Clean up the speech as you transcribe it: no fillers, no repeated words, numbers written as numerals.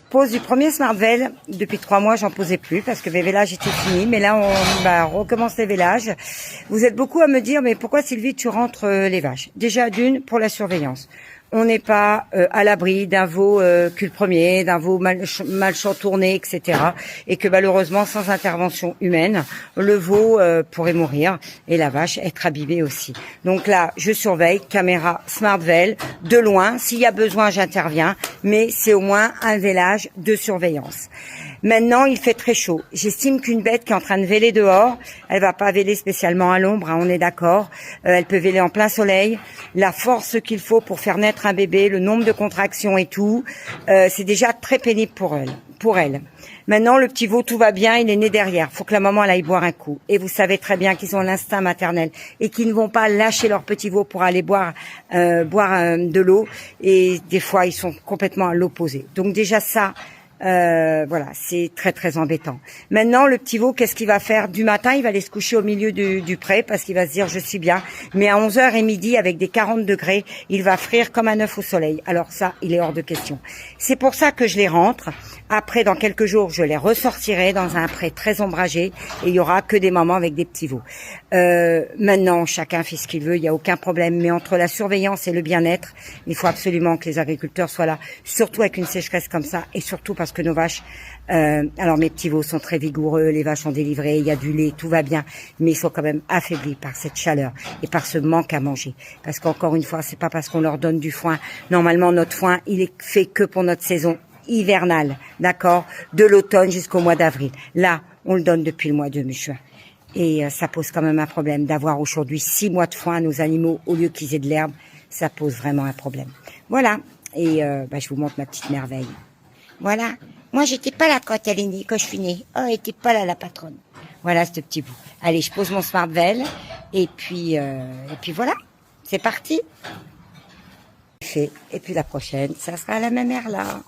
pose du premier Smartvel. Depuis 3 mois, j'en posais plus parce que mes vélages étaient finis. Mais là, on recommence les vélages. Vous êtes beaucoup à me dire, mais pourquoi Sylvie, tu rentres les vaches? Déjà, d'une, pour la surveillance. On n'est pas à l'abri d'un veau cul premier, d'un veau mal tourné, etc. Et que malheureusement, sans intervention humaine, le veau pourrait mourir et la vache être abîmée aussi. Donc là, je surveille, caméra Smartvel, de loin. S'il y a besoin, j'interviens, mais c'est au moins un vélage de surveillance. Maintenant, il fait très chaud. J'estime qu'une bête qui est en train de véler dehors, elle va pas véler spécialement à l'ombre, hein, on est d'accord. Elle peut véler en plein soleil. La force qu'il faut pour faire naître un bébé, le nombre de contractions et tout, c'est déjà très pénible pour elle. Maintenant, le petit veau, tout va bien, il est né derrière. Faut que la maman elle aille boire un coup. Et vous savez très bien qu'ils ont l'instinct maternel et qu'ils ne vont pas lâcher leur petit veau pour aller boire de l'eau. Et des fois, ils sont complètement à l'opposé. Donc déjà ça. Voilà, c'est très très embêtant. Maintenant, le petit veau, qu'est-ce qu'il va faire? Du matin, il va aller se coucher au milieu du pré parce qu'il va se dire je suis bien. Mais à 11h et midi, avec des 40 degrés, il va frire comme un œuf au soleil. Alors ça, il est hors de question. C'est pour ça que je les rentre. Après, dans quelques jours, je les ressortirai dans un pré très ombragé et il y aura que des mamans avec des petits veaux. Maintenant, chacun fait ce qu'il veut, il n'y a aucun problème. Mais entre la surveillance et le bien-être, il faut absolument que les agriculteurs soient là, surtout avec une sécheresse comme ça et surtout parce que nos vaches, alors mes petits veaux sont très vigoureux, les vaches sont délivrées, il y a du lait, tout va bien, mais ils sont quand même affaiblis par cette chaleur et par ce manque à manger. Parce qu'encore une fois, c'est pas parce qu'on leur donne du foin. Normalement, notre foin, il est fait que pour notre saison hivernale, d'accord, de l'automne jusqu'au mois d'avril. Là, on le donne depuis le mois de juin. Et ça pose quand même un problème d'avoir aujourd'hui 6 mois de foin à nos animaux au lieu qu'ils aient de l'herbe. Ça pose vraiment un problème. Voilà. Et je vous montre ma petite merveille. Voilà. Moi, j'étais pas là quand elle est née, quand je suis née. Oh, elle était pas là, la patronne. Voilà, ce petit bout. Allez, je pose mon Smartvel. Et puis voilà. C'est parti. Et puis la prochaine, ça sera la même heure là.